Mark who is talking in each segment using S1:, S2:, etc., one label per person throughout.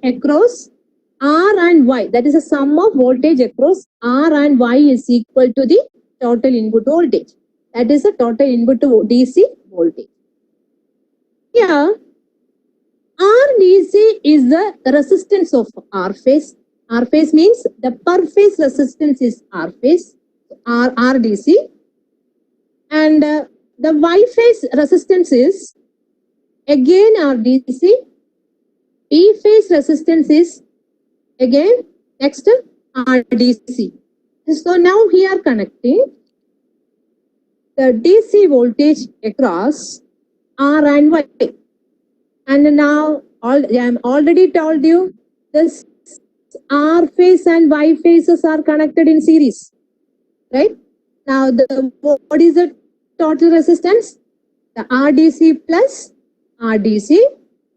S1: across R and Y. That is a sum of voltage across R and Y is equal to the total input voltage. That is the total input DC voltage. Here, RDC is the resistance of R phase. R phase means the per phase resistance is R phase, RDC. And the Y phase resistance is again RDC. E phase resistance is again next RDC. So now we are connecting the DC voltage across R and Y. And now I am already told you this R phase and Y phases are connected in series, right? Now what is the total resistance? The RDC plus RDC,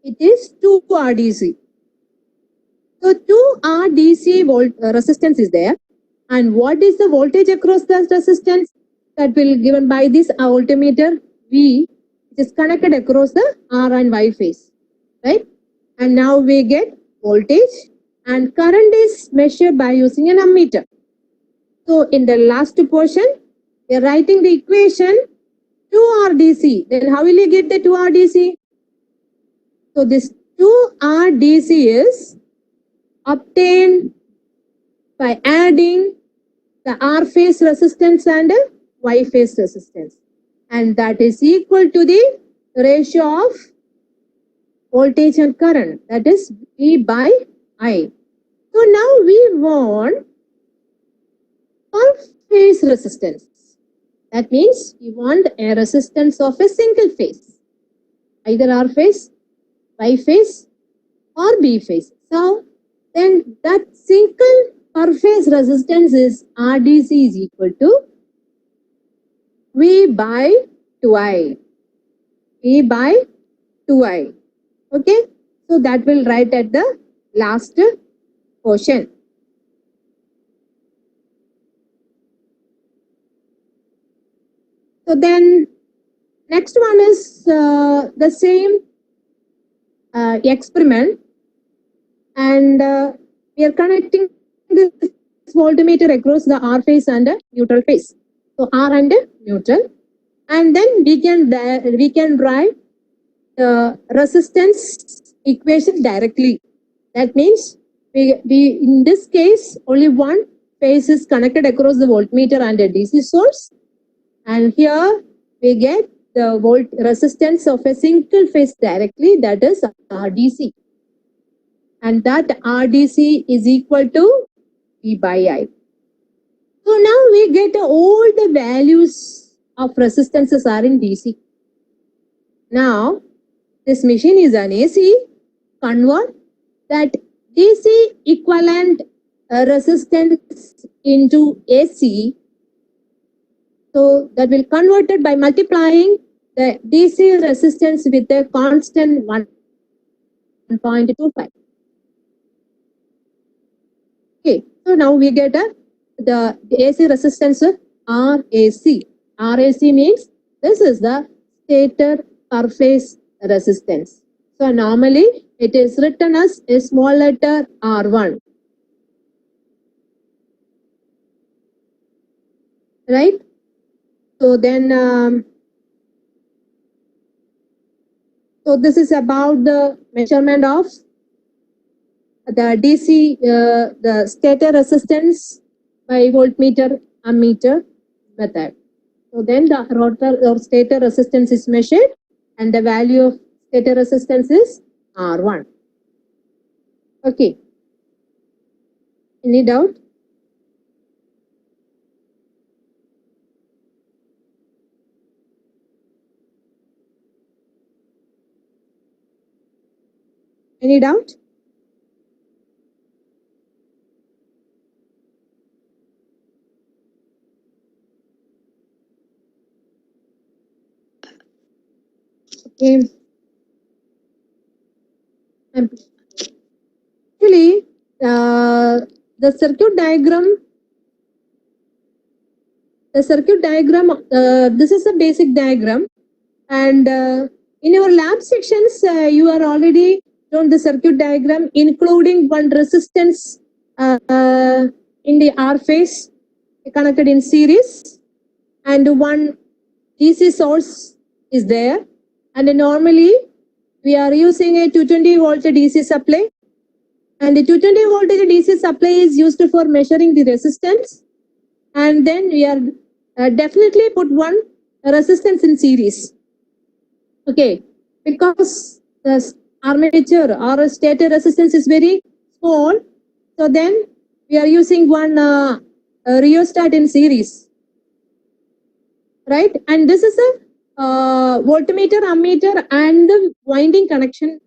S1: it is 2 RDC. So 2 RDC resistance is there. And what is the voltage across the resistance? That will given by this voltmeter V, which is connected across the R and Y phase, right? And now we get voltage and current is measured by using an ammeter. So in the last portion, we are writing the equation 2 RDC. Then how will you get the 2 RDC? So this 2 RDC is obtained by adding the R phase resistance and Y phase resistance. And that is equal to the ratio of voltage and current. That is V by I. So now we want per phase resistance. That means we want a resistance of a single phase. Either R phase, Y phase or B phase. So then that single per phase resistance is RDC is equal to V by 2I. V by 2I. Okay. So that will write at the last portion. So then next one is the same experiment, and we are connecting this voltmeter across the R phase and neutral phase. So R and neutral, and then we can write the resistance equation directly. That means we in this case only one phase is connected across the voltmeter and a DC source, and here we get the volt resistance of a single phase directly, that is RDC, and that RDC is equal to V by I. So now we get all the values of resistances are in DC. Now this machine is an AC. Convert that DC equivalent resistance into AC. So that will convert it by multiplying the DC resistance with a constant 1.25. Okay, so now we get the AC resistance RAC. RAC means this is the stator per phase resistance. So normally it is written as a small letter R1. Right? So then, so this is about the measurement of the DC, the stator resistance by voltmeter ammeter method. So then the rotor or stator resistance is measured, and the value of stator resistance is R1. Okay. Any doubt? Any doubt? Okay. Actually, the circuit diagram. This is a basic diagram, and in your lab sections, you are already shown the circuit diagram, including one resistance in the R phase connected in series, and one DC source is there. And normally we are using a 220 volt DC supply, and the 220 voltage DC supply is used for measuring the resistance. And then we are definitely put one resistance in series. Okay, because the armature or stator resistance is very small, so then we are using one rheostat in series, right? And this is a voltmeter, ammeter, and the winding connection.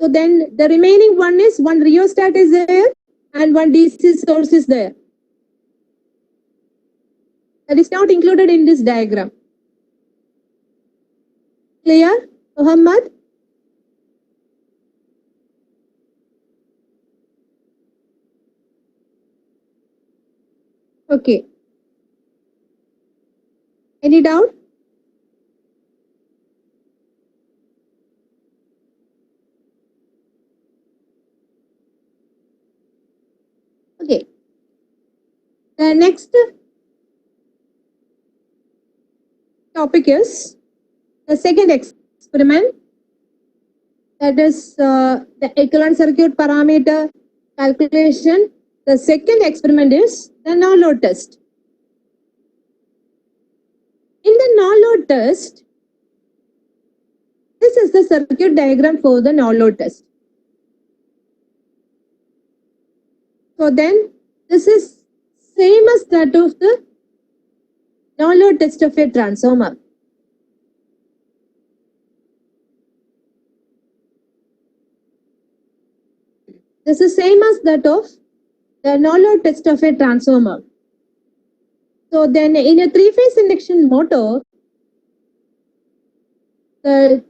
S1: So then the remaining one is one rheostat is there and one DC source is there. That is not included in this diagram. Clear, Muhammad? Okay. Any doubt? Okay. The next topic is the second experiment, that is the equivalent circuit parameter calculation. The second experiment is the no load test. In the no load test, this is the circuit diagram for the no load test. So then this is same as that of the no load test of a transformer. This is same as that of the no load test of a transformer. So then in a three-phase induction motor, the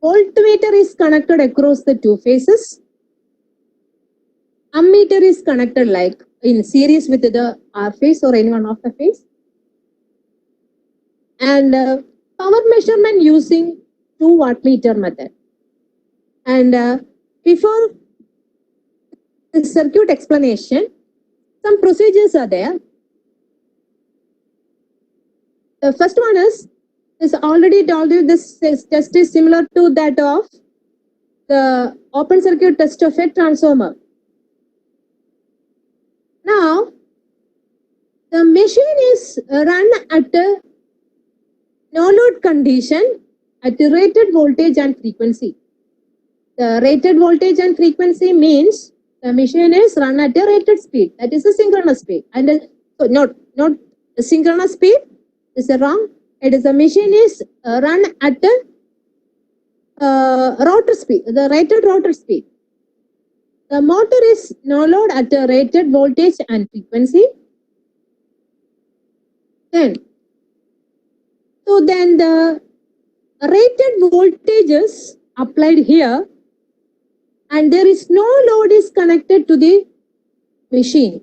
S1: voltmeter is connected across the two phases. Ammeter is connected like in series with the R phase or any one of the phase. And power measurement using 2 wattmeter method. And before the circuit explanation, some procedures are there. The first one is already told you, this test is similar to that of the open circuit test of a transformer. Now, the machine is run at a no load condition at a rated voltage and frequency. The rated voltage and frequency means the machine is run at a rated speed, that is a synchronous speed. And so not a synchronous speed, is wrong. It is the machine is run at a rotor speed, the rated rotor speed. The motor is no load at a rated voltage and frequency. Then the rated voltage is applied here, and there is no load is connected to the machine.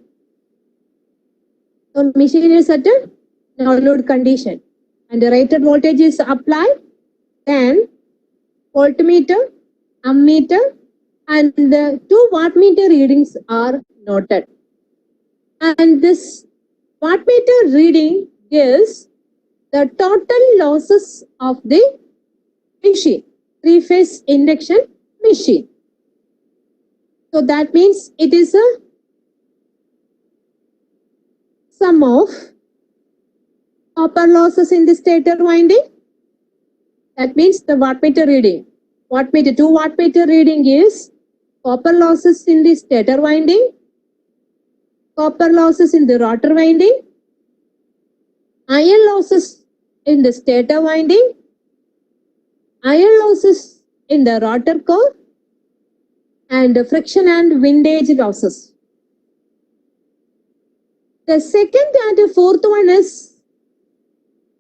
S1: So machine is at a no load condition, and the rated voltage is applied. Then voltmeter, ammeter, and the 2 wattmeter readings are noted. And this wattmeter reading gives the total losses of the machine, three-phase induction machine. So that means it is a sum of copper losses in the stator winding. That means the wattmeter reading. 2 wattmeter reading is copper losses in the stator winding, copper losses in the rotor winding, iron losses in the stator winding, iron losses in the rotor core, and friction and windage losses. The second and the fourth one is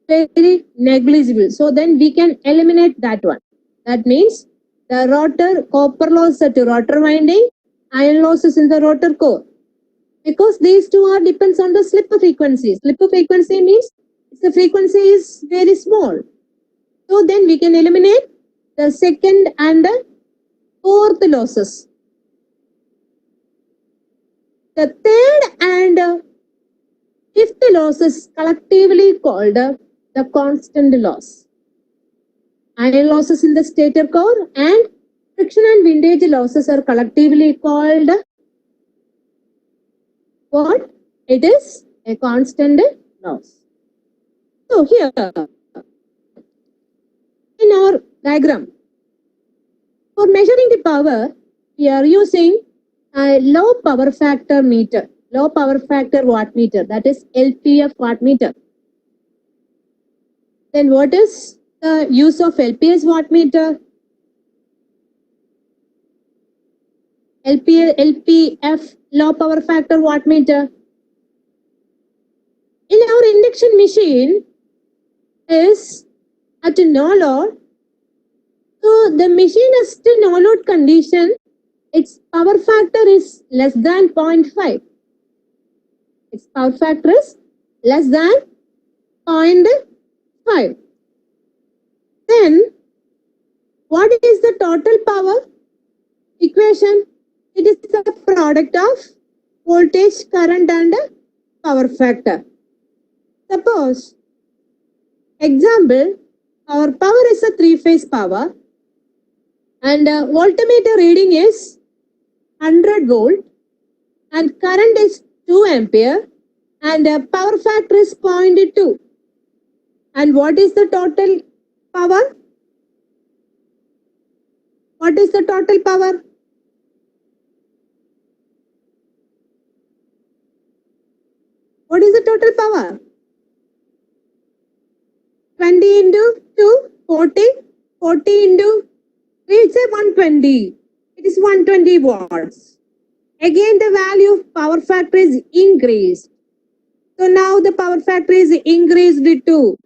S1: very negligible. So then we can eliminate that one. That means the rotor copper loss at the rotor winding, iron losses in the rotor core. Because these two are depends on the slip frequency. Slip frequency means the frequency is very small. So then we can eliminate the second and the fourth losses. The third and fifth loss is collectively called the constant loss. Iron losses in the stator core and friction and windage losses are collectively called what? It is a constant loss. So here in our diagram, for measuring the power, we are using a low power factor meter, low power factor wattmeter, that is LPF wattmeter. Then what is the use of LPS wattmeter? LPF, low power factor wattmeter. In our induction machine is at no load. So the machine is still no load condition. Its power factor is less than 0.5. Its power factor is less than 0.5. Then what is the total power equation? It is the product of voltage, current and power factor. Suppose, example, our power is a 3-phase power and voltmeter reading is 100 volt and current is 2 ampere and power factor is 0.2. And what is the total power? What is the total power? What is the total power? 20 into 2, 40, 40 into 3, it's a 120. It is 120 watts. Again, the value of power factor is increased. So now the power factor is increased to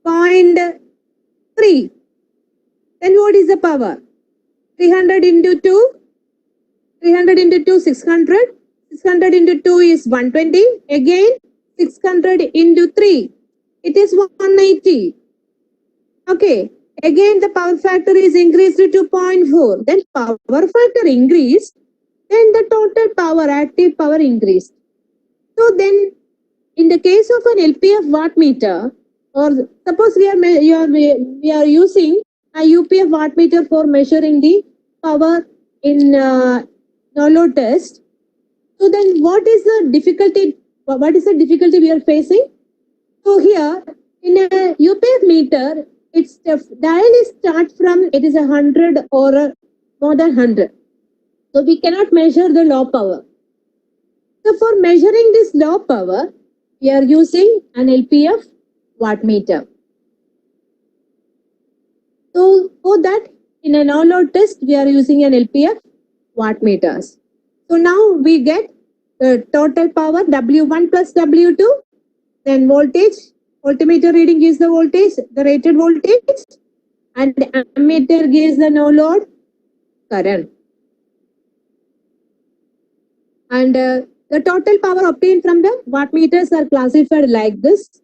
S1: 0.3. Then what is the power? 300 into 2, 300 into 2, 600. 600 into 2 is 120. Again, 600 into 3, it is 180. Okay. Again, the power factor is increased to 2.4. Then power factor increased. Then the total power, active power increased. So then, in the case of an LPF wattmeter, or suppose we are using a UPF wattmeter for measuring the power in no load test. So then, what is the difficulty? What is the difficulty we are facing? So here, in a UPF meter, its dial is start from, it is 100 or more than 100. So we cannot measure the low power. So for measuring this low power, we are using an LPF wattmeter. So for that, in a no load test, we are using an LPF wattmeters. So now we get the total power W1 plus W2, then voltage. Voltmeter reading gives the voltage, the rated voltage, and the ammeter gives the no load current. And the total power obtained from the wattmeters are classified like this.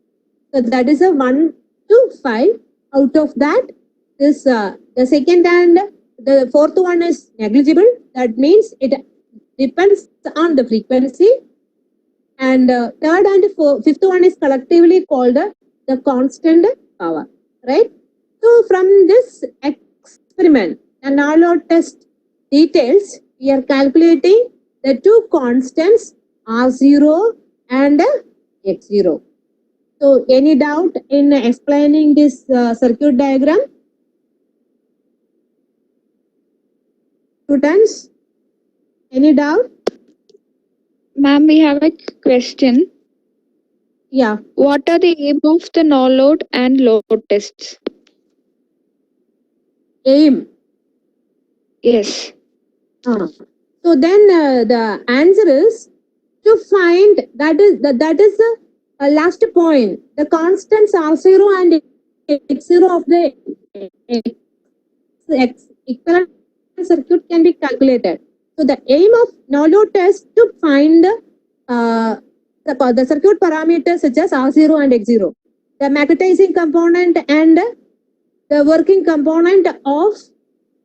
S1: So that is a 1 to 5. Out of that, this the second and the fourth one is negligible. That means it depends on the frequency. And third and fifth one is collectively called the constant power, right? So from this experiment, the no load test details, we are calculating the two constants R0 and X0. So any doubt in explaining this circuit diagram? Students, any doubt?
S2: Ma'am, we have a question.
S1: Yeah.
S2: What are the aim of the no load and load tests?
S1: Aim.
S2: Yes.
S1: So then the answer is to find, that is the last point. The constants R0 and X0 of the equivalent circuit can be calculated. So the aim of no load test to find the circuit parameters such as R0 and X0, the magnetizing component and the working component of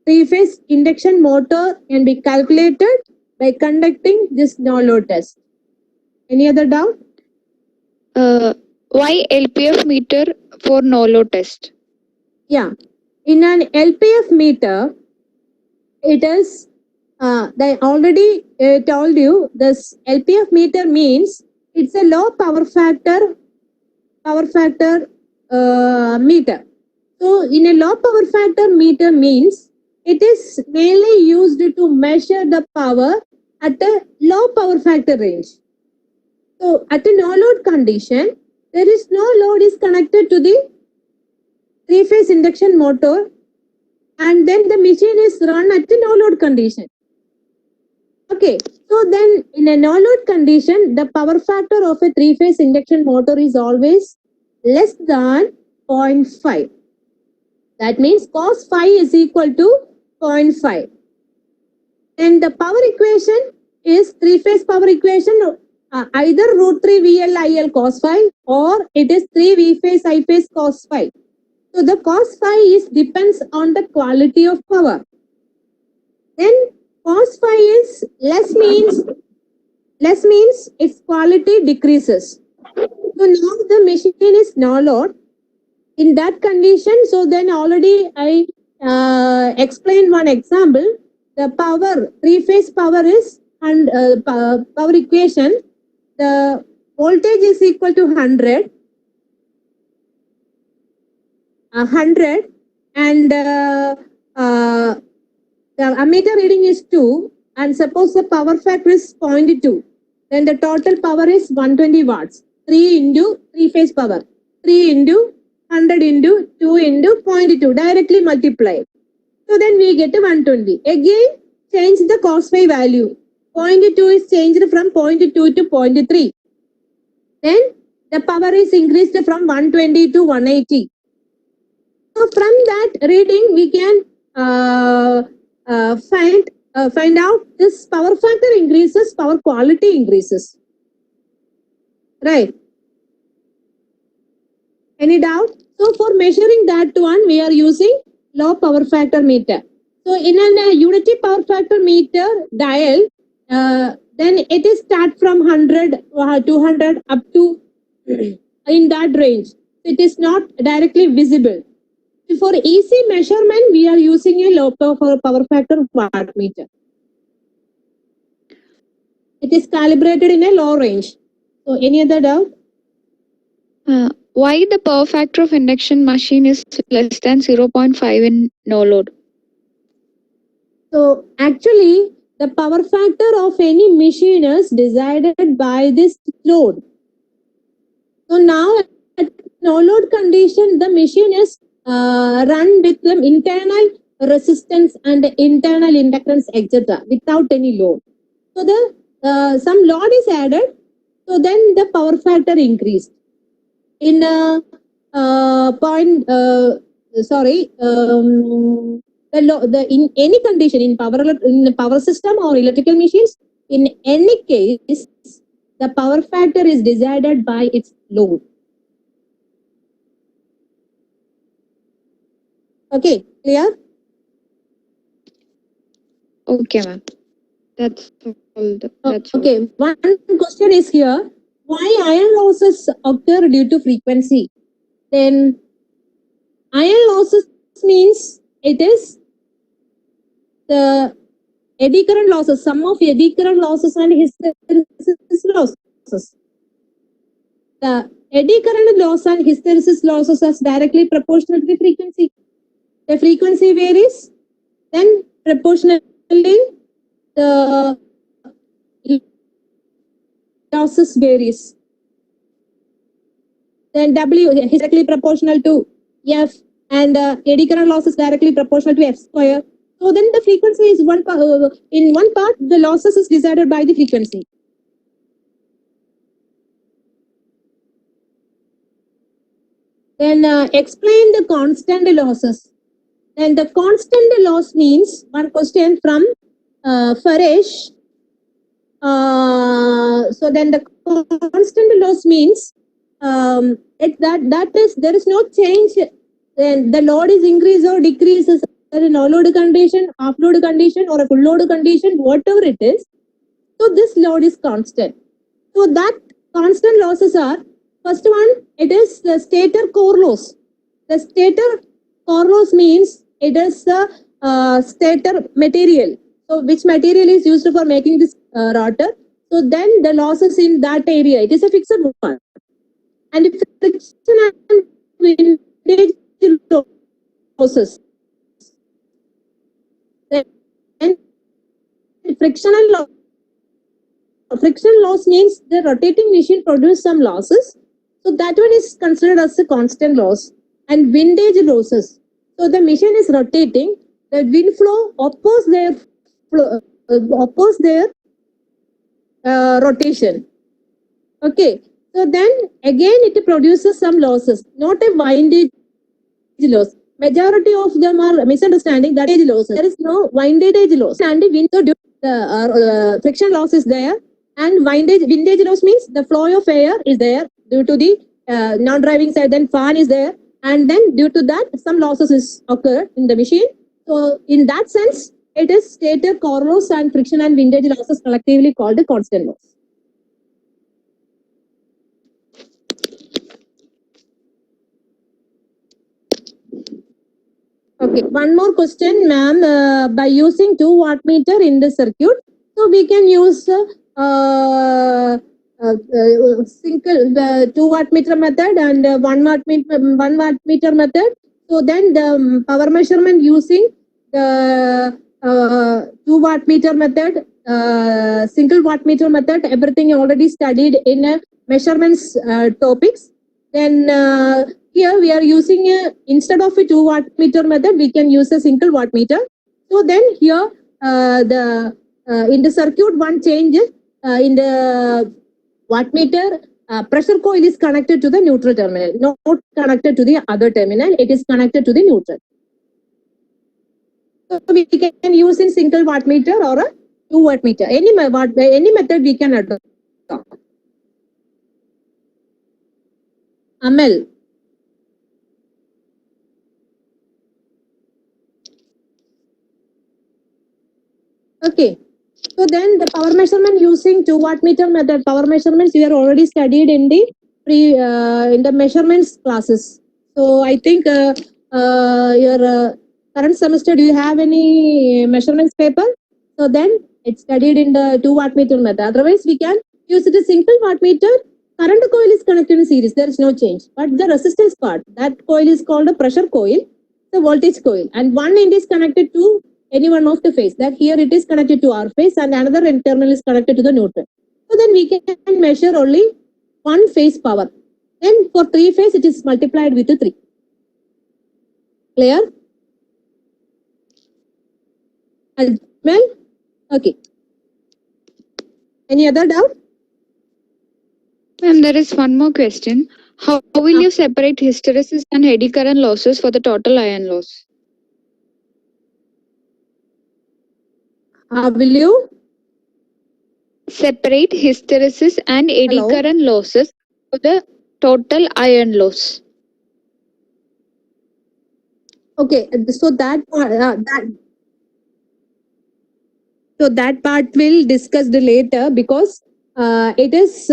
S1: three-phase induction motor can be calculated by conducting this no-load test. Any other doubt?
S2: Why LPF meter for no load test?
S1: Yeah. In an LPF meter, it is, I already told you, this LPF meter means it's a low power factor meter. So in a low power factor meter means it is mainly used to measure the power at a low power factor range. So at a no load condition, there is no load is connected to the three-phase induction motor, and then the machine is run at a no load condition. Okay, so then in a no load condition, the power factor of a three-phase induction motor is always less than 0.5. That means cos phi is equal to 0.5. And the power equation is three-phase power equation, either root 3 VL IL cos phi, or it is 3 V phase I phase cos phi. So the cos phi is depends on the quality of power. Then cos phi is less means its quality decreases. So now the machine is no load. In that condition, so then already I explained one example. The power, three-phase power is power equation. The voltage is equal to 100, and the ammeter reading is 2, and suppose the power factor is 0.2, then the total power is 120 watts. 3 into three-phase power, 3 into 100 into 2 into 0.2, directly multiply. So then we get 120. Again, change the cos phi value. 0.2 is changed from 0.2 to 0.3. Then the power is increased from 120 to 180. So from that reading, we can find out this power factor increases, power quality increases. Right? Any doubt? So for measuring that one, we are using low power factor meter. So in a unity power factor meter dial, then it is start from 100, 200 up to in that range. It is not directly visible. For easy measurement, we are using a low power factor watt meter. It is calibrated in a low range. So any other doubt?
S2: Why the power factor of induction machine is less than 0.5 in no load?
S1: So actually, the power factor of any machine is decided by this load. So now at no load condition, the machine is run with the internal resistance and internal inductance, etc., without any load. So the some load is added, so then the power factor increased. In in any condition, in power system or electrical machines, in any case, the power factor is decided by its load. Okay, clear?
S2: Okay, ma'am. That's all. That's all.
S1: Okay, one question is here. Why iron losses occur due to frequency? Then iron losses means it is the eddy current losses, sum of eddy current losses and hysteresis losses. The eddy current loss and hysteresis losses are directly proportional to the frequency. The frequency varies, then proportionally the losses varies. Then W is directly proportional to F, and eddy current loss is directly proportional to F square. So then the frequency is in one part, the losses is decided by the frequency. Then explain the constant losses. Then the constant loss means, one question from Faresh. So then the constant loss means there is no change. Then the load is increase or decreases a no load condition, half load condition, or a full load condition, whatever it is. So this load is constant. So that constant losses are, first one, it is the stator core loss. The stator core loss means it is the stator material. So which material is used for making this rotor? So then the losses in that area, it is a fixed one. And if friction and windage losses, then friction loss means the rotating machine produces some losses. So that one is considered as a constant loss. And windage losses. So the machine is rotating, the wind flow oppose their rotation. Okay. So then again it produces some losses, not a windage loss. Majority of them are misunderstanding that windage losses. There is no windage loss. And wind, so the friction loss is there. And windage loss means the flow of air is there due to the non-driving side, then fan is there. And then due to that, some losses is occurred in the machine. So in that sense, it is stator core loss and friction and windage losses collectively called a constant loss. Okay, one more question, ma'am. By using 2 wattmeter in the circuit, so we can use single 2 wattmeter method and 1 wattmeter method. So then the power measurement using the 2 wattmeter method, single wattmeter method, everything already studied in measurements topics. Then here we are using instead of a 2 wattmeter method, we can use a single wattmeter. So then here in the circuit one change in the wattmeter, pressure coil is connected to the neutral terminal, not connected to the other terminal. It is connected to the neutral. So we can use in single wattmeter or a 2 wattmeter. Any method we can adopt. Amal. Okay. So then the power measurement using 2 wattmeter method, power measurements you are already studied in the measurements classes. So I think your current semester, do you have any measurements paper? So then it's studied in the 2 wattmeter method. Otherwise we can use it a single wattmeter. Current coil is connected in series. There is no change. But the resistance part, that coil is called a pressure coil, the voltage coil, and one end is connected to any one of the phase. That here it is connected to our phase and another end terminal is connected to the neutral. So then we can measure only one phase power. Then for 3 phase it is multiplied with 3. Clear? Well, okay. Any other doubt?
S2: Ma'am, there is one more question. How will you separate hysteresis and eddy current losses for the total iron loss?
S1: How will you
S2: separate hysteresis and eddy
S1: Hello?
S2: current losses for the total iron loss?
S1: Okay, so that part will discuss later because it is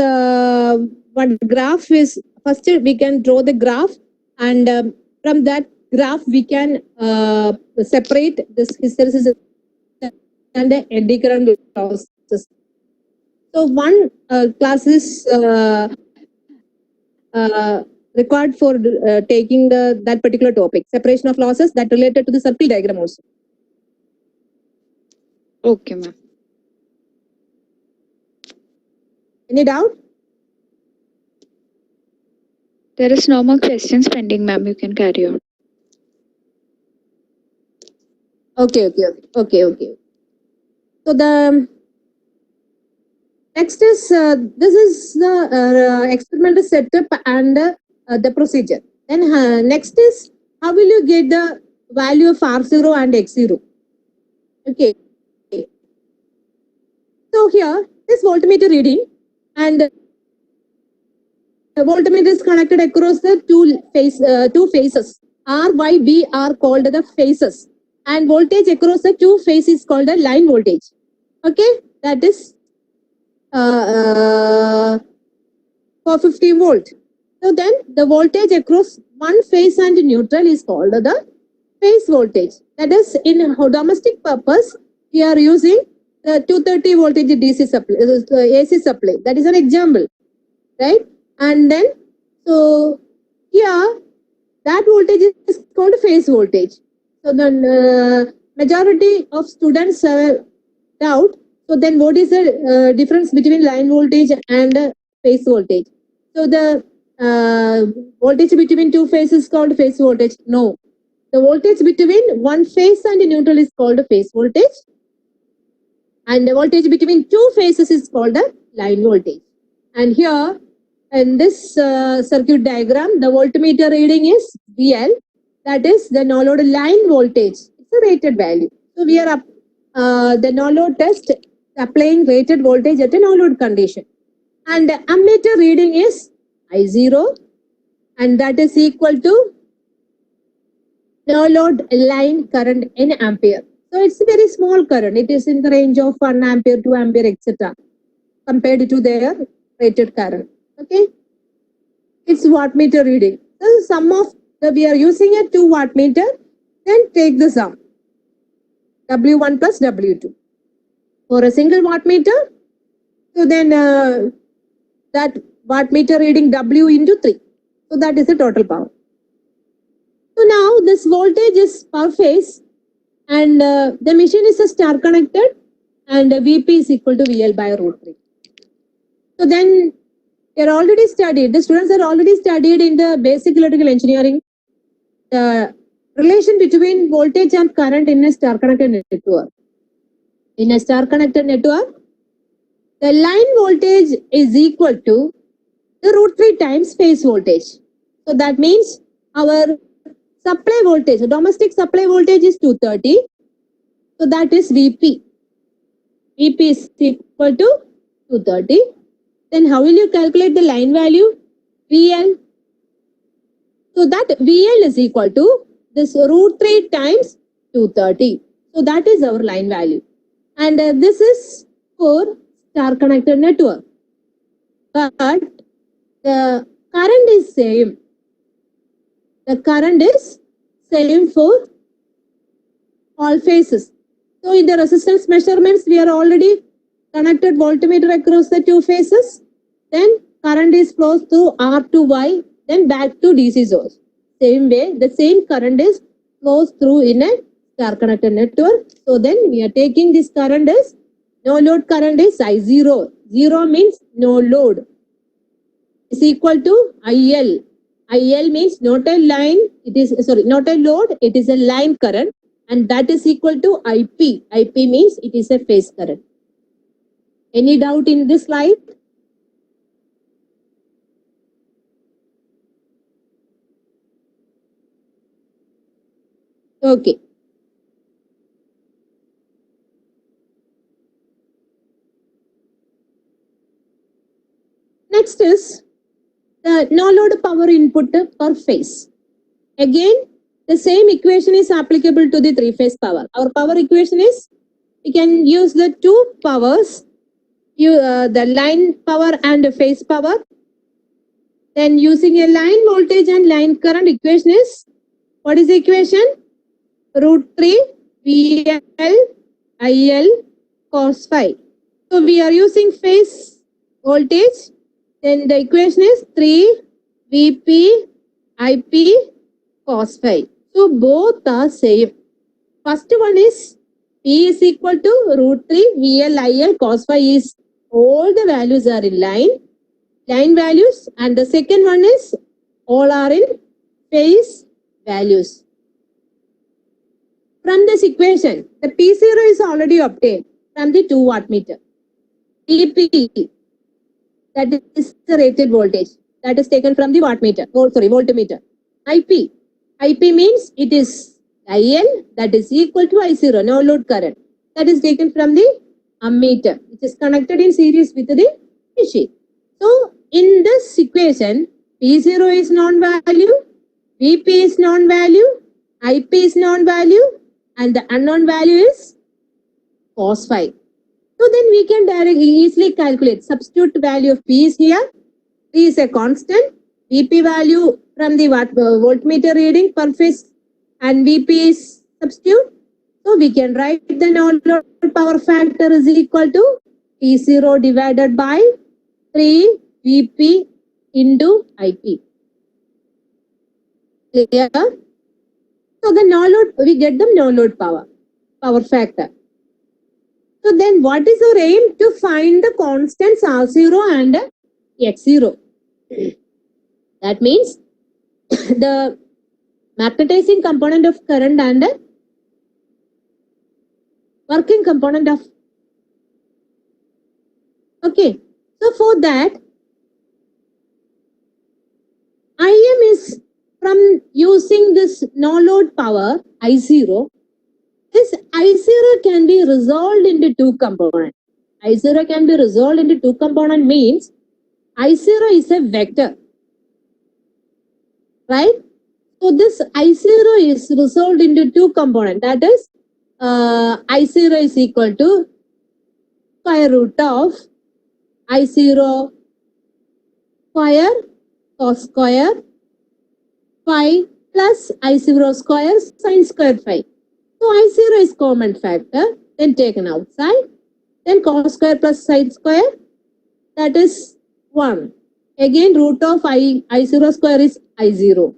S1: one graph is first we can draw the graph and from that graph we can separate this hysteresis and the eddy current losses. So one class is required for taking that particular topic, separation of losses, that related to the circle diagram also.
S2: Okay, ma'am.
S1: Any doubt?
S2: There is no more questions pending, ma'am. You can carry on.
S1: Okay. So the next is this is the experimental setup and the procedure. Then next is how will you get the value of R0 and X0? Okay. So here this voltmeter reading and the voltmeter is connected across the two phases. R, Y, B are called the phases. and voltage across the two phases is called a line voltage. Okay, that is 450 volt. So then the voltage across one phase and neutral is called the phase voltage. That is, in domestic purpose, we are using the 230 voltage DC supply, AC supply. That is an example, right? And then, so here, that voltage is called phase voltage. So the majority of students doubt. So then, what is the difference between line voltage and phase voltage? So the voltage between two phases is called phase voltage. No, the voltage between one phase and neutral is called phase voltage, and the voltage between two phases is called a line voltage. And here in this circuit diagram, the voltmeter reading is VL, that is the no load line voltage. It's a rated value. So we are up the no load test applying rated voltage at a no load condition. And the ammeter reading is I0, and that is equal to no load line current in ampere. So it's a very small current. It is in the range of 1 ampere, 2 ampere, etc. compared to their rated current. Okay. It's wattmeter reading. So sum of we are using a 2 wattmeter, then take the sum. W1 plus W2. For a single wattmeter, so then that wattmeter reading W into 3. So that is the total power. So now this voltage is per phase, and the machine is a star connected, and Vp is equal to VL by root 3. So then they are already studied, the students are already studied in the basic electrical engineering, the relation between voltage and current in a star connected network. In a star connected network, the line voltage is equal to the root 3 times phase voltage. So that means our supply voltage, domestic supply voltage is 230. So that is Vp. Vp is equal to 230. Then how will you calculate the line value? VL. So that VL is equal to this root 3 times 230. So that is our line value. And this is for star connected network. But the current is same. The current is same for all phases. So in the resistance measurements, we are already connected voltmeter across the two phases. Then current is flows through R to Y, then back to DC source. Same way, the same current is flows through in a star connected network. So then we are taking this current as no load current is I0. 0 means no load. Is equal to IL. IL means not a line, it is not a load, it is a line current, and that is equal to IP. IP means it is a phase current. Any doubt in this slide? Okay. Next is the no load power input per phase. Again, the same equation is applicable to the three phase power. Our power equation is, we can use the two powers, the line power and the phase power. Then using a line voltage and line current equation is, what is the equation? Root 3 VL IL cos phi. So we are using phase voltage. Then the equation is 3 Vp IP cos phi. So both are same. First one is P is equal to root 3 VL IL cos phi is all the values are in line values, and the second one is all are in phase values. From this equation, the P0 is already obtained from the 2 wattmeter. Vp, that is the rated voltage, that is taken from the voltmeter. IP means it is IL, that is equal to I0, no load current, that is taken from the ammeter, which is connected in series with the machine. So in this equation, P0 is non-value, Vp is non-value, IP is non-value, and the unknown value is cos phi. So then we can directly easily calculate. Substitute value of P is here. P is a constant. Vp value from the voltmeter reading per phase and Vp is substitute. So we can write the no load power factor is equal to P0 divided by 3 Vp into Ip. Clear? So the no load, we get the no load power factor. So then what is our aim? To find the constants R0 and X0. That means the magnetizing component of current and working component of. Okay. So for that, Im is from using this no load power I0. This I0 can be resolved into two components. I0 can be resolved into two components means I0 is a vector. Right? So this I0 is resolved into two components. That is, I0 is equal to square root of I0 square cos square phi plus I0 square sin square phi. So I0 is common factor, then taken outside, then cos square plus sin square, that is 1. Again, root of I0 square is I0.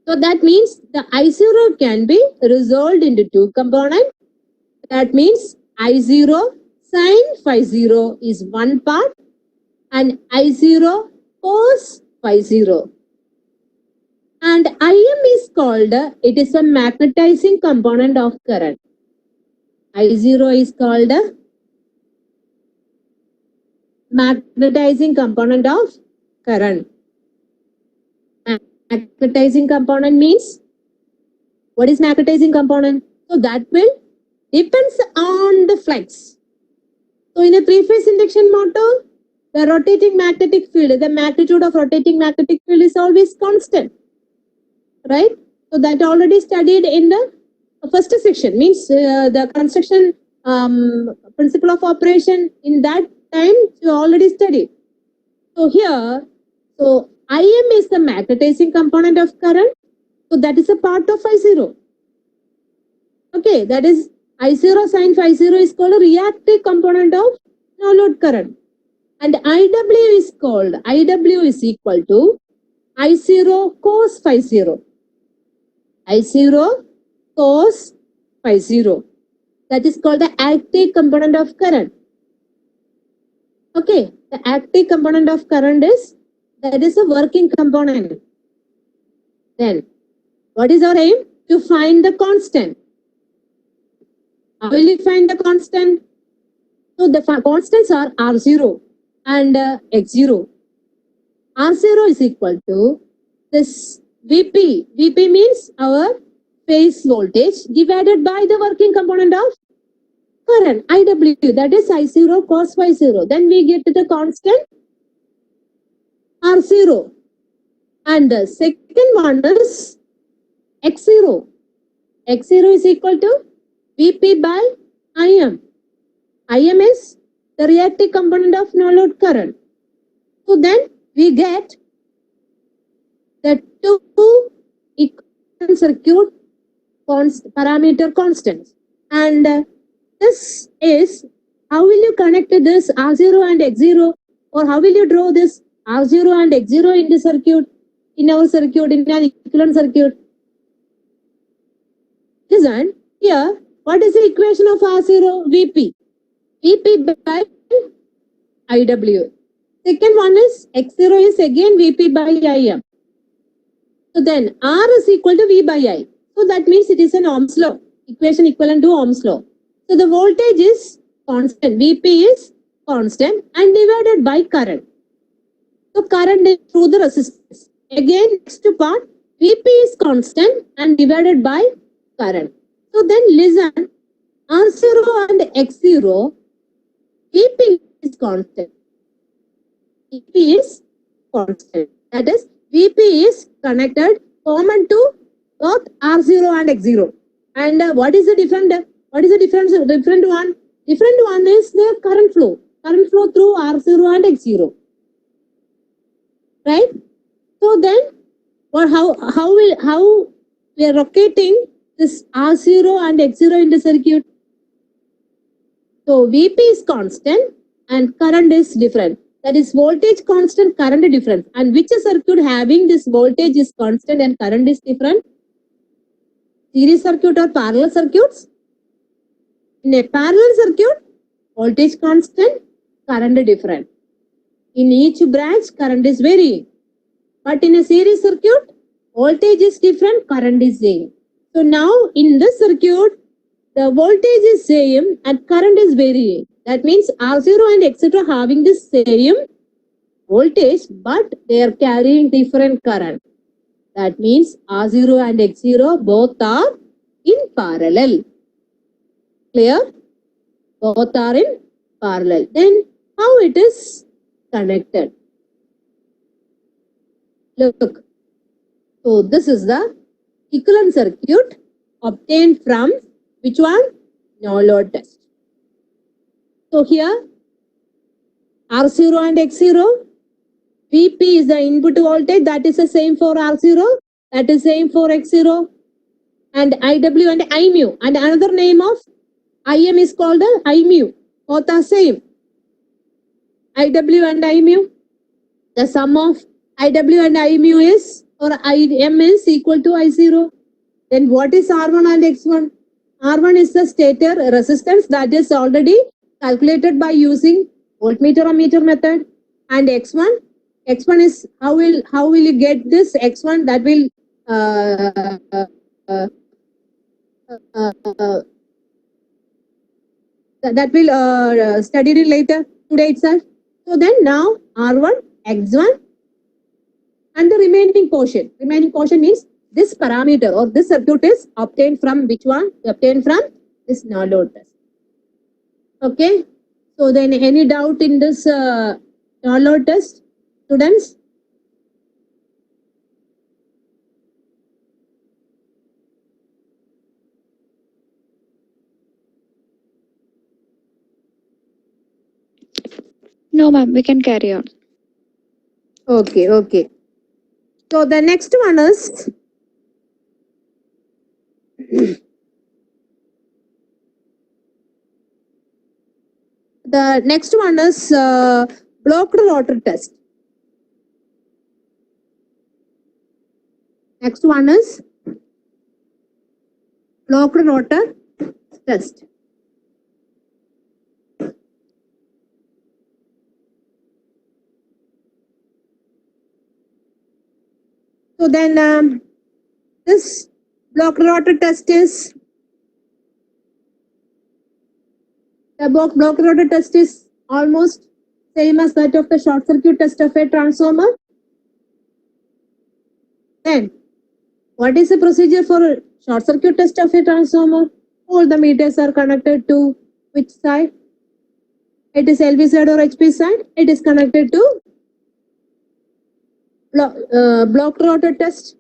S1: So that means the I0 can be resolved into two components. That means I0 sin phi 0 is one part and I0 cos phi 0. And Im is called, it is a magnetizing component of current. I0 is called a magnetizing component of current. Magnetizing component means, what is magnetizing component? So that will depends on the flux. So in a three-phase induction motor, the rotating magnetic field, the magnitude of rotating magnetic field is always constant. Right? So that already studied in the first section, means the construction principle of operation in that time you already studied. So here, so Im is the magnetizing component of current. So that is a part of I0. Okay, that is I0 sin phi 0 is called a reactive component of no load current. And IW is called, IW is equal to I0 cos phi 0. I0 cos phi 0. That is called the active component of current. Okay, the active component of current is, that is a working component. Then, what is our aim? To find the constant. How will you find the constant? So the constants are R0 and X0. R0 is equal to this Vp. Vp means our phase voltage divided by the working component of current, IW, that is I0 cos phi 0. Then we get to the constant R0. And the second one is X0. X0 is equal to Vp by Im. Im is the reactive component of no load current. So then we get the two equivalent circuit parameter constants. And this is, how will you connect this R0 and X0, or how will you draw this R0 and X0 in the circuit, in our circuit, in an equivalent circuit? Listen, here, what is the equation of R0? Vp. Vp by IW. Second one is X0 is again Vp by Im. So then R is equal to V by I. So that means it is an Ohm's law. Equation equivalent to Ohm's law. So the voltage is constant. Vp is constant and divided by current. So current is through the resistance. Again, next part, Vp is constant and divided by current. So then listen, R0 and X0, Vp is constant. Vp is constant. That is, Vp is connected common to both R0 and X0. And what is the different? What is the difference? Different one. Different one is the current flow. Current flow through R0 and X0. Right? So then, how we are rotating this R0 and X0 in the circuit? So Vp is constant and current is different. That is voltage constant, current different. And which circuit having this voltage is constant and current is different? Series circuit or parallel circuits? In a parallel circuit, voltage constant, current different. In each branch, current is varying. But in a series circuit, voltage is different, current is same. So now in this circuit, the voltage is same and current is varying. That means R0 and etc. having the same voltage, but they are carrying different current. That means R0 and X0 both are in parallel. Clear? Both are in parallel. Then how it is connected? Look. So this is the equivalent circuit obtained from which one? No load test. So here R0 and X0, Vp is the input voltage, that is the same for R0, that is same for X0, and IW and I mu. And another name of Im is called I mu. Both are same. IW and I mu. The sum of IW and I mu is, or Im is equal to I0. Then what is R1 and X1? R1 is the stator resistance that is already calculated by using voltmeter or meter method. And X1 is how will you get this X1? That will study it later today itself. So then now R1, X1, and the remaining portion. Remaining portion means this parameter or this circuit is obtained from which one? Obtained from this no load test. Okay. So then any doubt in this no load test, students?
S2: No, ma'am, we can carry on.
S1: Okay, okay. So the next one is blocked rotor test. Next one is blocked rotor test. So then this blocked rotor test is the blocked rotor test is almost same as that of the short circuit test of a transformer. Then what is the procedure for short circuit test of a transformer? All the meters are connected to which side? It is LV side or HP side? It is connected to blocked rotor test.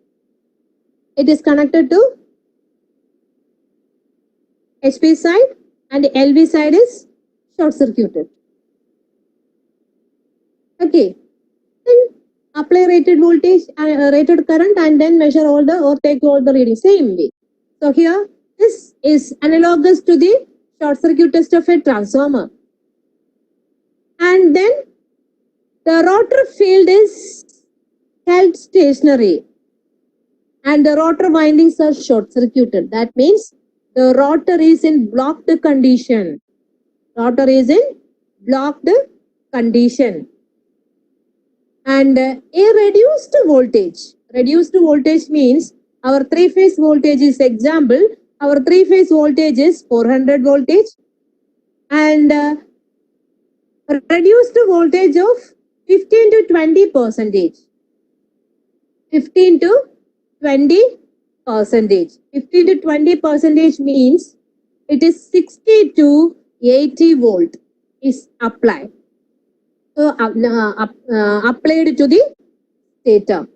S1: It is connected to HP side and LV side is short circuited. Okay. Then apply rated voltage, rated current, and then measure all the or take all the readings same way. So here this is analogous to the short circuit test of a transformer. And then the rotor field is held stationary and the rotor windings are short circuited. That means the rotor is in blocked condition. Rotor is in blocked condition. And a reduced voltage. Reduced voltage means our three-phase voltage is example. Our three-phase voltage is 400 voltage and reduced voltage of 15 to 20%. 15 to 20%. 15 to 20% means it is 60 to 80 volt is applied. So applied to the stator.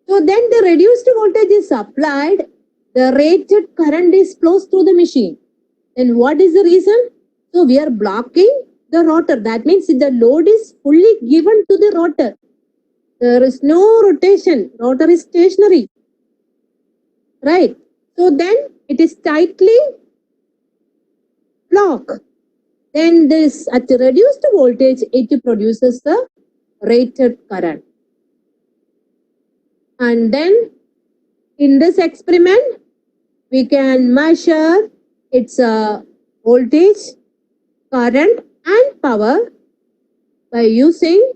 S1: So then the reduced voltage is applied the rated current is flows through the machine. Then what is the reason? So we are blocking the rotor. That means the load is fully given to the rotor. There is no rotation. Rotor is stationary. Right. So then it is tightly blocked. Then this at the reduced voltage, it produces the rated current. And then in this experiment, we can measure its voltage, current and power by using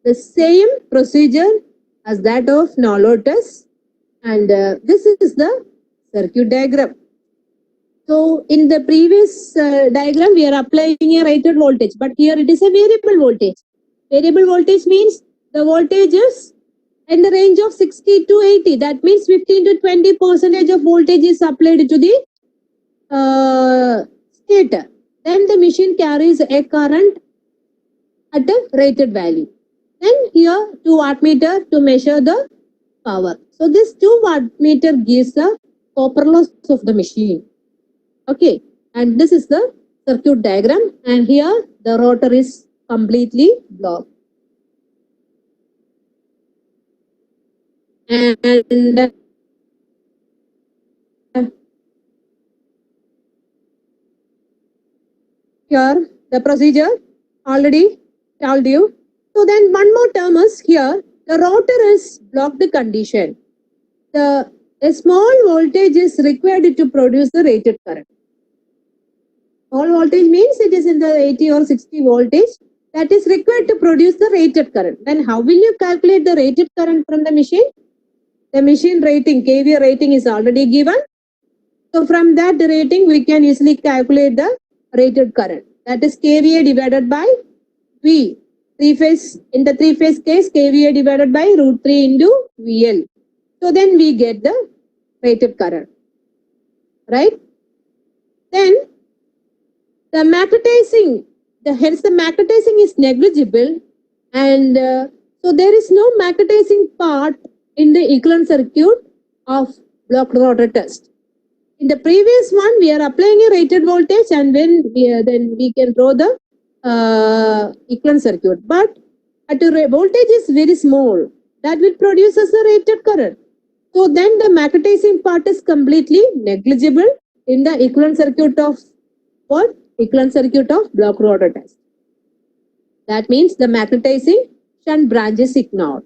S1: the same procedure as that of no load test. And this is the circuit diagram. So in the previous diagram, we are applying a rated voltage, but here it is a variable voltage. Variable voltage means the voltage is in the range of 60 to 80. That means 15 to 20% of voltage is applied to the stator. Then the machine carries a current at a rated value. Then here 2 wattmeter to measure the power. So this 2 wattmeter gives the copper loss of the machine. Okay, and this is the circuit diagram, and here the rotor is completely blocked. And here the procedure already told you. So then one more term is here, the rotor is blocked condition. A small voltage is required to produce the rated current. Small voltage means it is in the 80 or 60 voltage that is required to produce the rated current. Then how will you calculate the rated current from the machine? The machine rating, kVA rating is already given. So from that rating, we can easily calculate the rated current. That is kVA divided by V. In the three-phase case, kVA divided by √3 into VL. So then we get the rated current. Right? Then the magnetizing, hence the magnetizing is negligible, and so there is no magnetizing part in the equivalent circuit of blocked rotor test. In the previous one, we are applying a rated voltage, and then we can draw the equivalent circuit. But at a voltage is very small, that will produce as a rated current. So then the magnetizing part is completely negligible in the equivalent circuit of what? Equivalent circuit of block rotor test. That means the magnetizing shunt branch is ignored.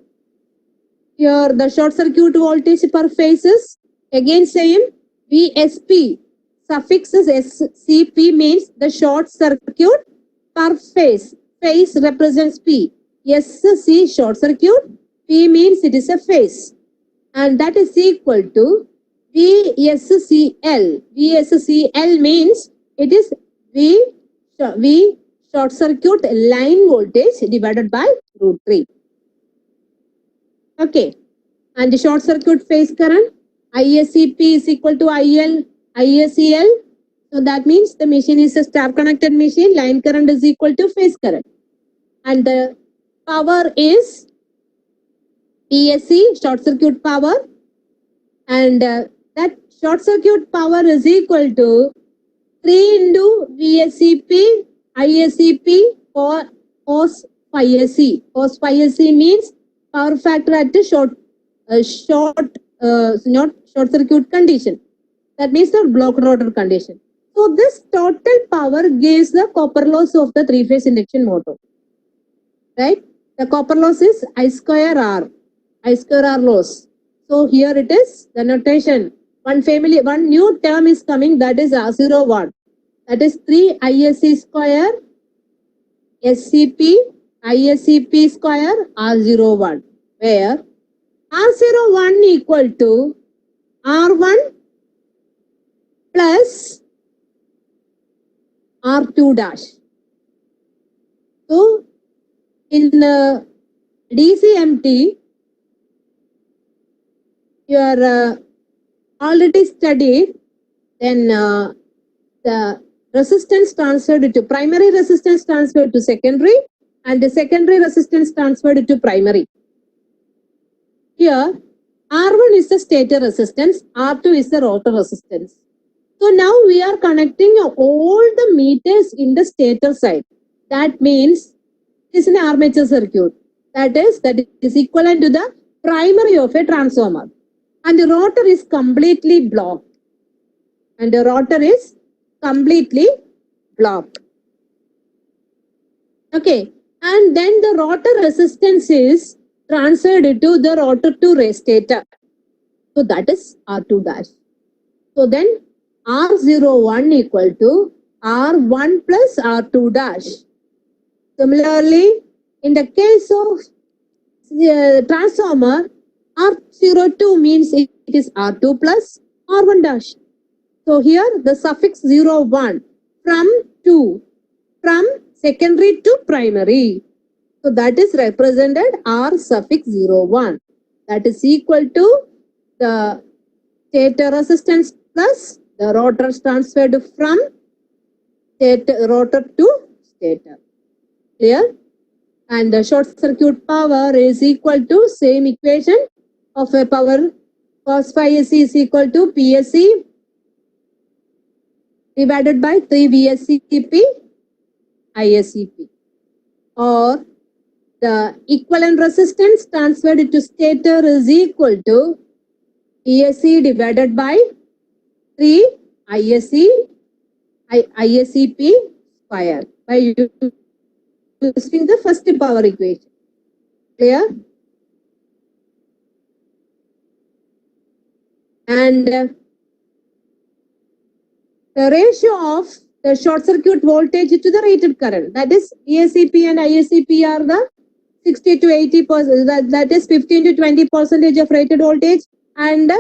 S1: Here the short circuit voltage per phase is again same VSP. Suffixes SCP means the short circuit per phase. Phase represents P. SC short circuit, P means it is a phase. And that is equal to VSCL. VSCL means it is V short circuit line voltage divided by √3. Okay. And the short circuit phase current, ISCP is equal to ISCL. So that means the machine is a star connected machine. Line current is equal to phase current. And the power is ESC, short circuit power. And that short circuit power is equal to 3 into VSCP, ISCP or cos phi SC. Cos phi SC means power factor at the not short circuit condition. That means the block rotor condition. So this total power gives the copper loss of the three-phase induction motor. Right? The copper loss is I square R loss. So here it is the notation. One new term is coming, that is R01. That is 3 ISC square SCP ISCP square R01, where R01 equal to R1 plus R2 dash. So in the DCMT, you are already studied, then the resistance transferred to primary resistance transferred to secondary, and the secondary resistance transferred to primary. Here R1 is the stator resistance, R2 is the rotor resistance. So now we are connecting all the meters in the stator side. That means it is an armature circuit. That is equivalent to the primary of a transformer. And the rotor is completely blocked. And the rotor is completely blocked. Okay. And then the rotor resistance is transferred to the rotor to stator. So that is R2 dash. So then R01 equal to R1 plus R2 dash. Similarly, in the case of transformer, R02 means it is R2 plus R1 dash. So here the suffix 01 from secondary to primary. So that is represented R suffix 01. That is equal to the stator resistance plus the rotor transferred from rotor to stator. Clear? And the short circuit power is equal to same equation of a power cos phi SC is equal to PSC divided by 3 VSCP ISCP, or the equivalent resistance transferred to stator is equal to PSC divided by 3 ISCP square by using the first power equation. Clear? And the ratio of the short circuit voltage to the rated current, that is ESCP and ISCP are the 60 to 80%, that is 15 to 20% of rated voltage and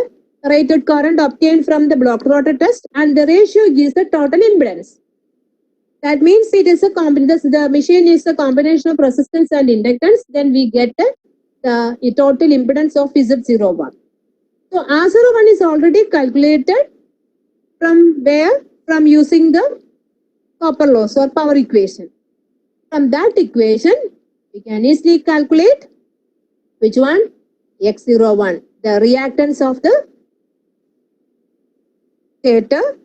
S1: rated current obtained from the block rotor test, and the ratio gives the total impedance. That means it is the machine is a combination of resistance and inductance, then we get the total impedance of Z01. So R01 is already calculated from where? From using the copper loss or power equation. From that equation, we can easily calculate which one? X01, the reactance of the stator.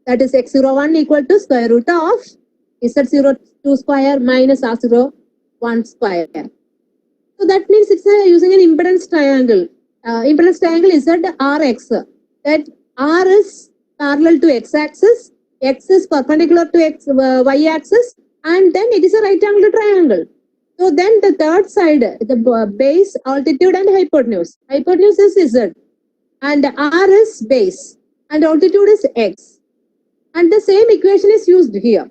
S1: That is X01 equal to square root of Z02 square minus R01 square. So that means it's using an impedance triangle. Impedance triangle is at Rx. That R is parallel to x-axis, x is perpendicular to y-axis, and then it is a right angle triangle. So then the third side, the base, altitude and hypotenuse. Hypotenuse is Z, and R is base, and altitude is x. And the same equation is used here.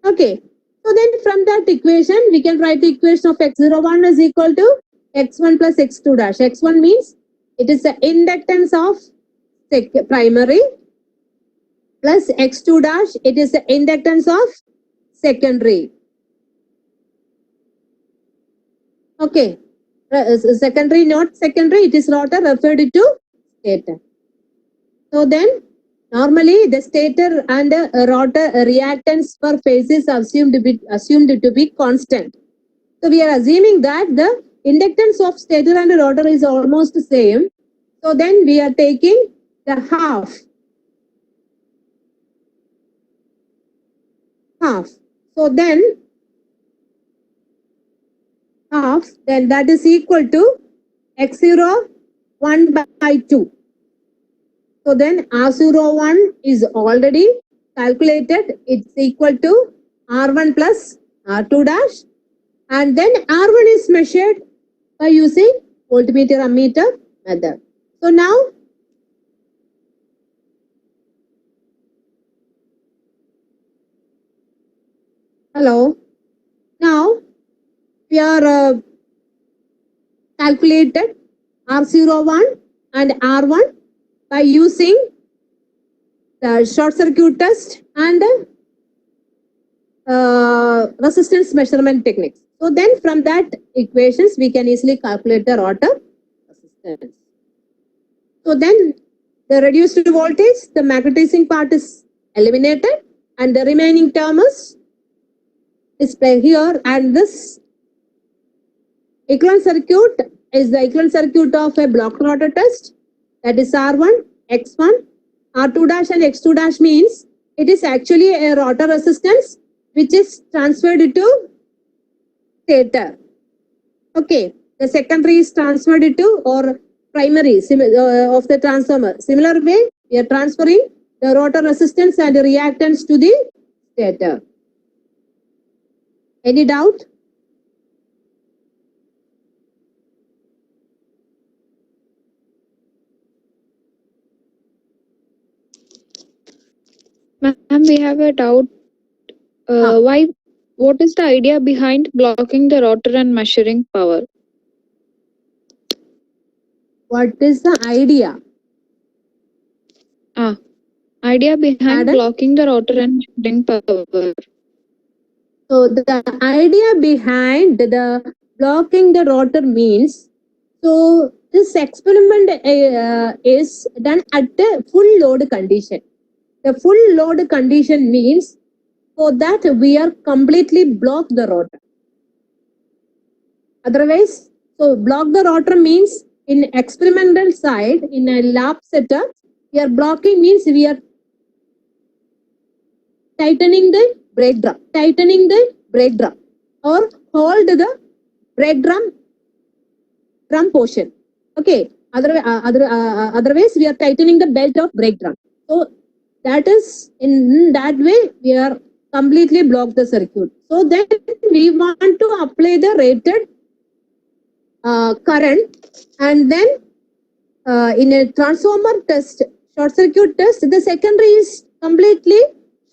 S1: Okay. So then from that equation, we can write the equation of X01 is equal to X1 plus X2 dash. X1 means it is the inductance of primary plus X2 dash, it is the inductance of secondary. Okay. Secondary, not secondary, it is rotor referred to stator. So then normally the stator and rotor reactance per phase is assumed to be constant. So we are assuming that the inductance of stator and rotor is almost the same. So then we are taking the half. So then half, then that is equal to X0 1 by 2. So then R01 is already calculated. It's equal to R1 plus R2 dash. And then R1 is measured by using voltmeter ammeter method. So now hello. Now we are calculated R01 and R1 by using the short circuit test and resistance measurement techniques. So then from that equations, we can easily calculate the rotor resistance. So then the reduced voltage, the magnetizing part is eliminated and the remaining term is displayed here, and this Equivalent circuit is the equivalent circuit of a blocked rotor test. That is R1, X1, R2 dash and X2 dash means it is actually a rotor resistance which is transferred to stator. Okay, the secondary is transferred to or primary of the transformer. Similar way, we are transferring the rotor resistance and the reactance to the stator. Any doubt?
S2: Ma'am, we have a doubt. Why? What is the idea behind blocking the rotor and measuring power?
S1: What is the idea?
S2: Idea behind
S1: Madam?
S2: blocking the rotor and measuring power.
S1: So the idea behind the blocking the rotor means, so this experiment is done at the full load condition. The full load condition means for that we are completely block the rotor. Otherwise, so block the rotor means in experimental side, in a lab setup, we are blocking means we are tightening the brake drum, or hold the brake drum portion. Okay, otherwise we are tightening the belt of brake drum. So that is in that way we are completely block the circuit. So then we want to apply the rated current, and then in a transformer test, short circuit test, the secondary is completely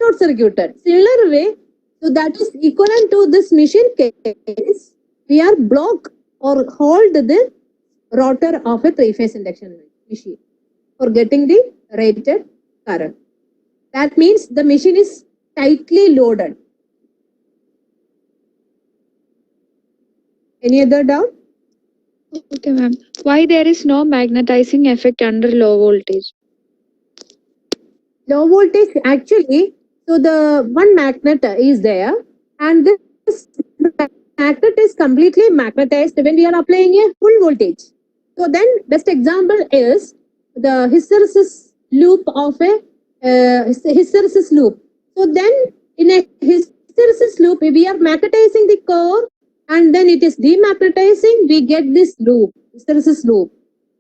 S1: short circuited. Similar way, so that is equivalent to this machine case. We are block or hold the rotor of a three-phase induction machine for getting the rated current. That means the machine is tightly loaded. Any other doubt?
S2: Okay, ma'am. Why there is no magnetizing effect under low voltage?
S1: Low voltage actually, so the one magnet is there, and this magnet is completely magnetized when we are applying a full voltage. So then best example is the hysteresis loop of a hysteresis loop. So then in a hysteresis loop we are magnetizing the core, and then it is demagnetizing, we get this loop, hysteresis loop.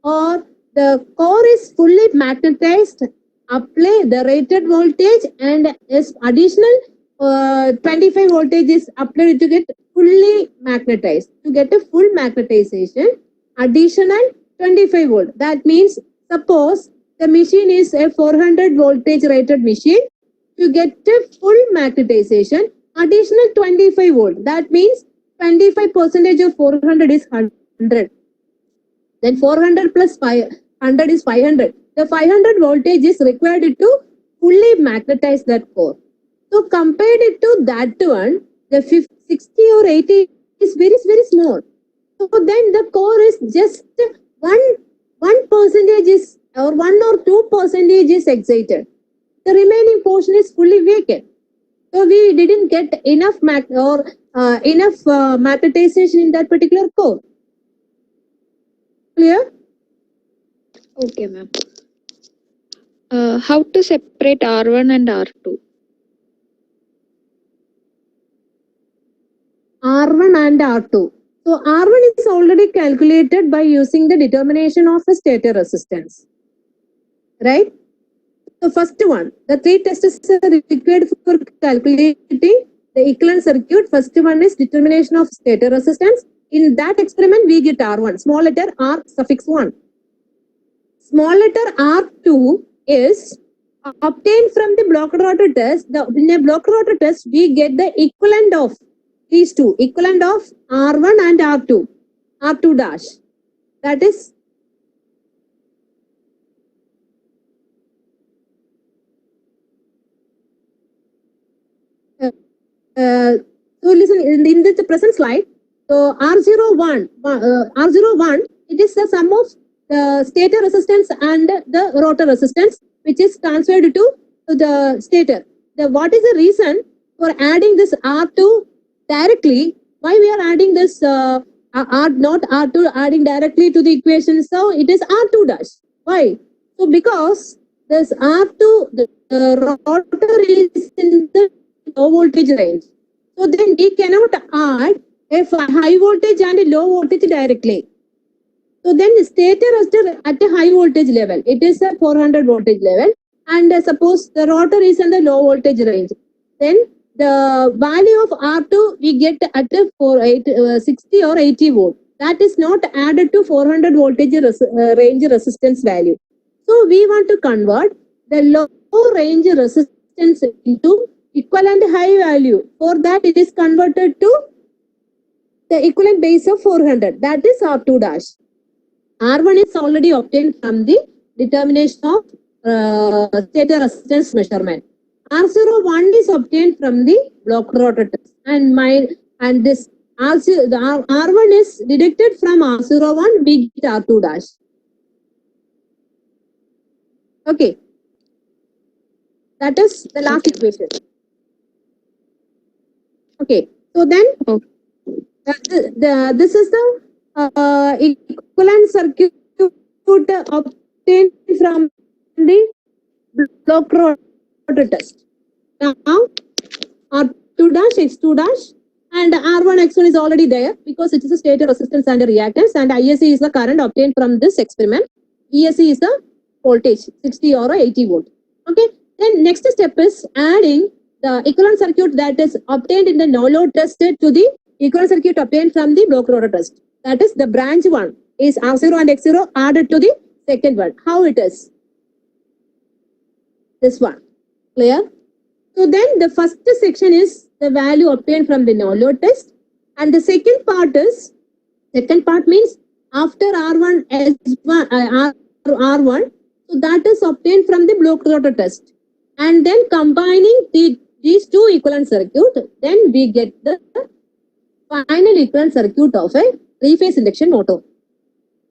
S1: Or the core is fully magnetized, apply the rated voltage, and is additional 25 voltage is applied to get fully magnetized. To get a full magnetization, additional 25 volt. That means suppose the machine is a 400 voltage rated machine. To get a full magnetization, additional 25 volt. That means 25% of 400 is 100. Then 400 plus 500 is 500. The 500 voltage is required to fully magnetize that core. So compared it to that one, the 60 or 80 is very, very small. So then the core is just 1% is, or 1 or 2% is excited. The remaining portion is fully vacant. So we didn't get enough magnetization in that particular core. Clear?
S2: Okay, ma'am. How to separate R1 and R2?
S1: R1 and R2. So R1 is already calculated by using the determination of a stator resistance. Right? So first one, the three tests are required for calculating the equivalent circuit. First one is determination of stator resistance. In that experiment, we get R1, small letter R suffix 1. Small letter R2 is obtained from the blocked rotor test. In a blocked rotor test, we get the equivalent of these two, equivalent of R1 and R2, R2 dash. That is so listen, in the present slide, so R01, it is the sum of the stator resistance and the rotor resistance, which is transferred to the stator. What is the reason for adding this R2 directly? Why we are adding this not R2 adding directly to the equation, so it is R2 dash. Why? So because this R2, the rotor is in the low voltage range. So then we cannot add a high voltage and a low voltage directly. So then the stator resistor at a high voltage level, it is a 400 voltage level, and suppose the rotor is in the low voltage range, then the value of R2 we get at a 60 or 80 volt. That is not added to 400 voltage range resistance value. So we want to convert the low range resistance into equivalent high value. For that, it is converted to the equivalent base of 400. That is R2 dash. R1 is already obtained from the determination of stator resistance measurement. R01 is obtained from the block rotor test, and this R1 is deducted from R01. We get R2 dash. Okay, that is the last equation. Okay, so then this is the equivalent circuit obtained from the block rotor test. Now R2 dash, X2 dash, and R1, X1 is already there because it is a stator resistance and a reactance, and ISC is the current obtained from this experiment. ESC is the voltage, 60 or 80 volt. Okay, then next step is adding the equivalent circuit that is obtained in the no load test to the equivalent circuit obtained from the block rotor test. That is the branch one is R0 and X0 added to the second one. How it is? This one. Clear? So then the first section is the value obtained from the no load test, and the second part means after R1 S1 R1, so that is obtained from the block rotor test, and then combining these two equivalent circuit, then we get the final equivalent circuit of a three-phase induction motor.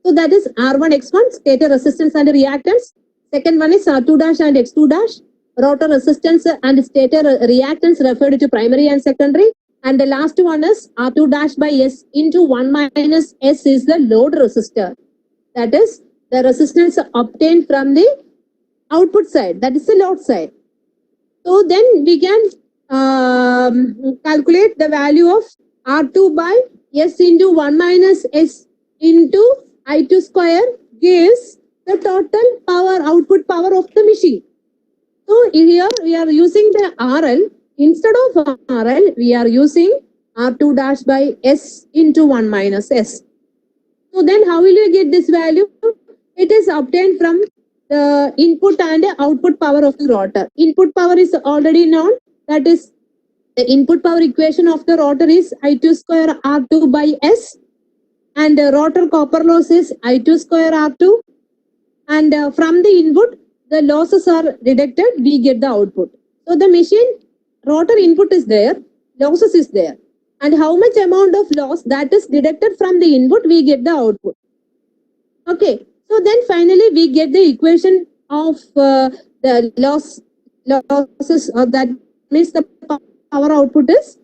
S1: So that is R1 X1 stator resistance and reactance. Second one is R2 dash and X2 dash rotor resistance and stator reactance referred to primary and secondary. And the last one is R2 dash by S into 1 minus S is the load resistor. That is the resistance obtained from the output side. That is the load side. So then we can calculate the value of R2 by S into 1 minus S into I2 square gives the total power, output power of the machine. So here we are using the RL. Instead of RL, we are using R2 dash by S into 1 minus S. So then how will you get this value? It is obtained from the input and output power of the rotor. Input power is already known. That is the input power equation of the rotor is I2 square R2 by S. And the rotor copper loss is I2 square R2. And from the input, the losses are deducted, we get the output. So the machine rotor input is there, losses is there. And how much amount of loss that is deducted from the input, we get the output. Okay, so then finally we get the equation of the losses, that means the power output is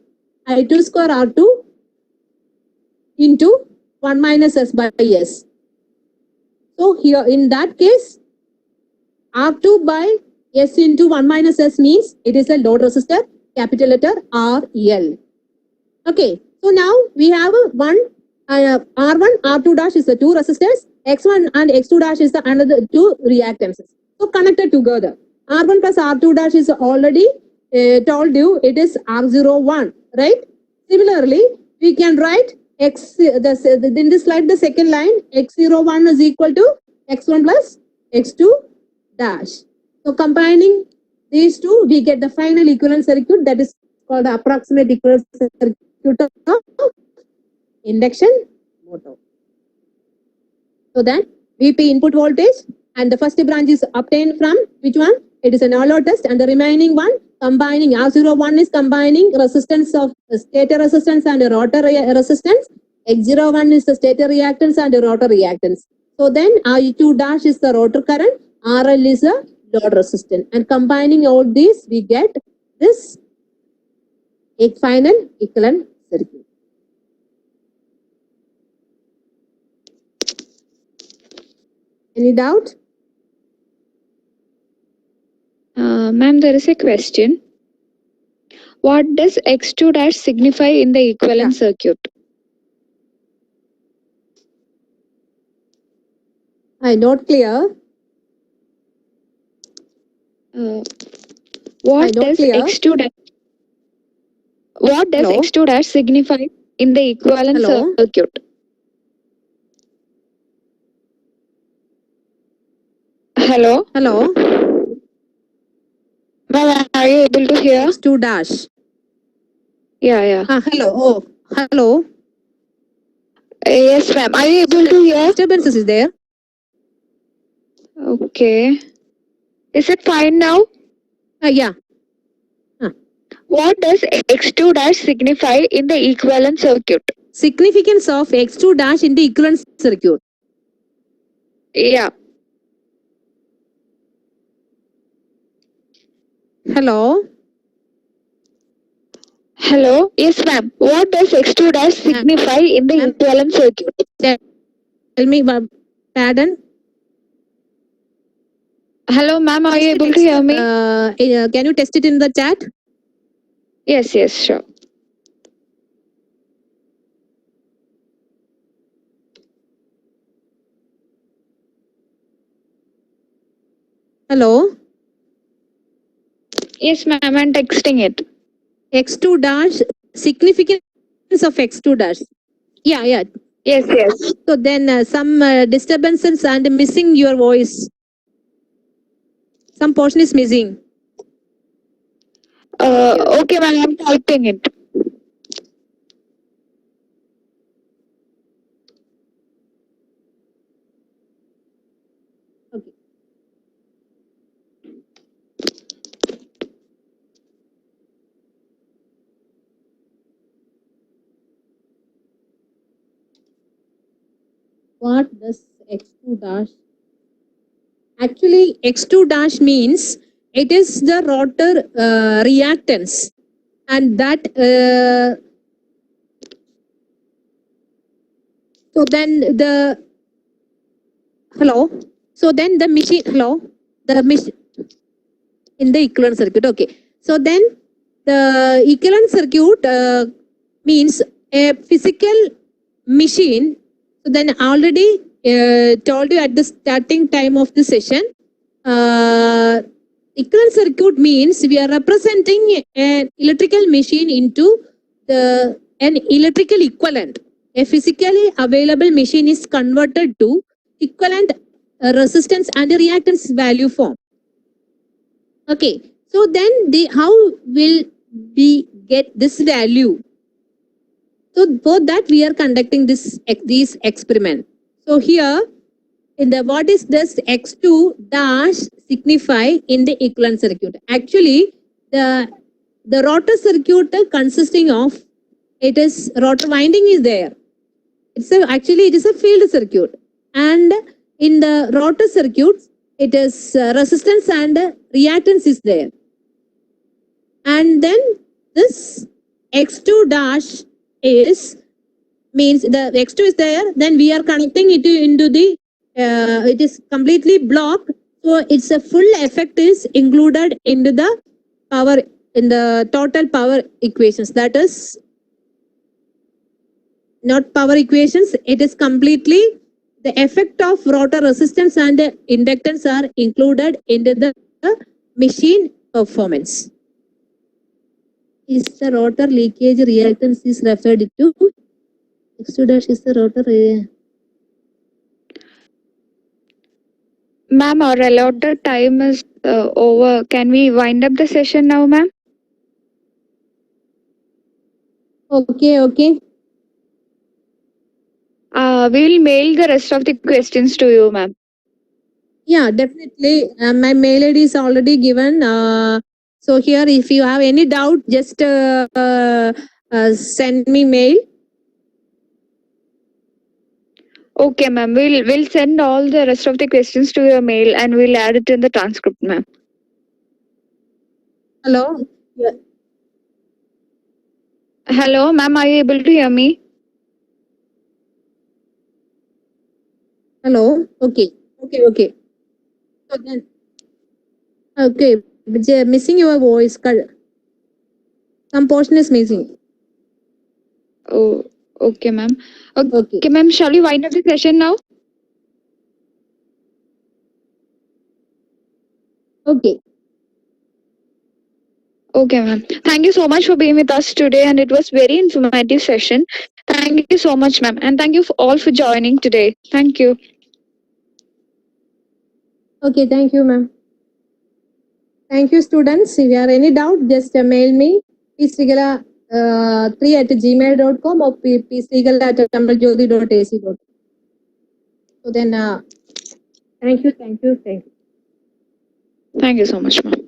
S1: I2 square R2 into 1 minus S by S. So here in that case, R2 by S into 1 minus S means it is a load resistor, capital letter RL. Okay, so now we have one R1, R2 dash is the two resistors, X1 and X2 dash is the another two reactances. So connected together. R1 plus R2 dash is already told you it is R01, right? Similarly, we can write in this slide the second line X01 is equal to X1 plus X2 dash. So combining these two, we get the final equivalent circuit that is called the approximate equivalent circuit of induction motor. So then VP input voltage and the first branch is obtained from which one? It is a no load test, and the remaining one combining R01 is combining resistance of stator resistance and rotor resistance. X01 is the stator reactance and rotor reactance. So then I2 dash is the rotor current, RL is a load resistance, and combining all these we get this final equivalent circuit. Any doubt?
S2: Ma'am, there is a question. What does X2 dash signify in the equivalent circuit?
S1: I'm not clear.
S2: What
S1: not
S2: does
S1: clear.
S2: X2 dash
S1: Hello?
S2: X2 dash signify in the equivalent
S1: Hello?
S2: circuit? Hello?
S1: Hello?
S2: Ma'am, are you able to hear?
S1: X2 dash.
S2: Yeah.
S1: Hello. Oh, hello.
S2: Yes, ma'am. Are you able to hear?
S1: Disturbances is there?
S2: Okay. Is it fine now?
S1: Yeah.
S2: What does X2 dash signify in the equivalent circuit?
S1: Significance of X2 dash in the equivalent circuit.
S2: Yeah.
S1: Hello?
S2: Hello? Yes, ma'am. What does X2 dash signify in the
S1: Ma'am.
S2: equivalent circuit?
S1: Tell me, pardon?
S2: Hello, ma'am. Are you able to hear me?
S1: Can you test it in the chat?
S2: Yes, sure.
S1: Hello?
S2: Yes, ma'am. I'm texting it.
S1: X2 dash, significance of X2 dash. Yeah.
S2: Yes.
S1: So then some disturbances and missing your voice. Some portion is missing.
S2: Okay, ma'am. I'm typing it.
S1: Okay. What does X2 dash? Actually, X2 dash means it is the rotor reactance, and that so then the hello. So then the machine the machine in the equivalent circuit. Okay. So then the equivalent circuit means a physical machine. So then already told you at the starting time of the session, equivalent circuit means we are representing an electrical machine into an electrical equivalent. A physically available machine is converted to equivalent resistance and reactance value form. Okay, so then how will we get this value? So for that we are conducting this experiment. So here in the what is this X2 dash signify in the equivalent circuit? Actually, the rotor circuit consisting of it is rotor winding is there. Actually it is a field circuit, and in the rotor circuit it is resistance and reactance is there. And then this X2 dash is means the X2 is there, then we are connecting it into the it is completely blocked, so it's a full effect is included into the power in the total power equations. That is not power equations, it is completely the effect of rotor resistance and inductance are included into the machine performance. Is the rotor leakage reactance is referred to? X2 dash is the rotor.
S2: Ma'am, our allotted time is over. Can we wind up the session now, ma'am?
S1: Okay.
S2: We'll mail the rest of the questions to you, ma'am.
S1: Yeah, definitely. My mail ID is already given. So here, if you have any doubt, just send me mail.
S2: Okay, ma'am. We'll send all the rest of the questions to your mail and we'll add it in the transcript, ma'am.
S1: Hello. Yeah.
S2: Hello, ma'am. Are you able to hear me?
S1: Hello. Okay. Okay. So then, okay, missing your voice. Some portion is missing.
S2: Oh, okay, ma'am.
S1: Okay.
S2: Okay, ma'am. Shall we wind up the session now?
S1: Okay.
S2: Okay, ma'am. Thank you so much for being with us today, and it was very informative session. Thank you so much, ma'am, and thank you all for joining today. Thank you.
S1: Okay. Thank you, ma'am. Thank you, students. If you have any doubt, just mail me psrigala3@gmail.com or psrigala@tamiljyoti.ac.com. So then, thank you.
S2: Thank you so much, ma'am.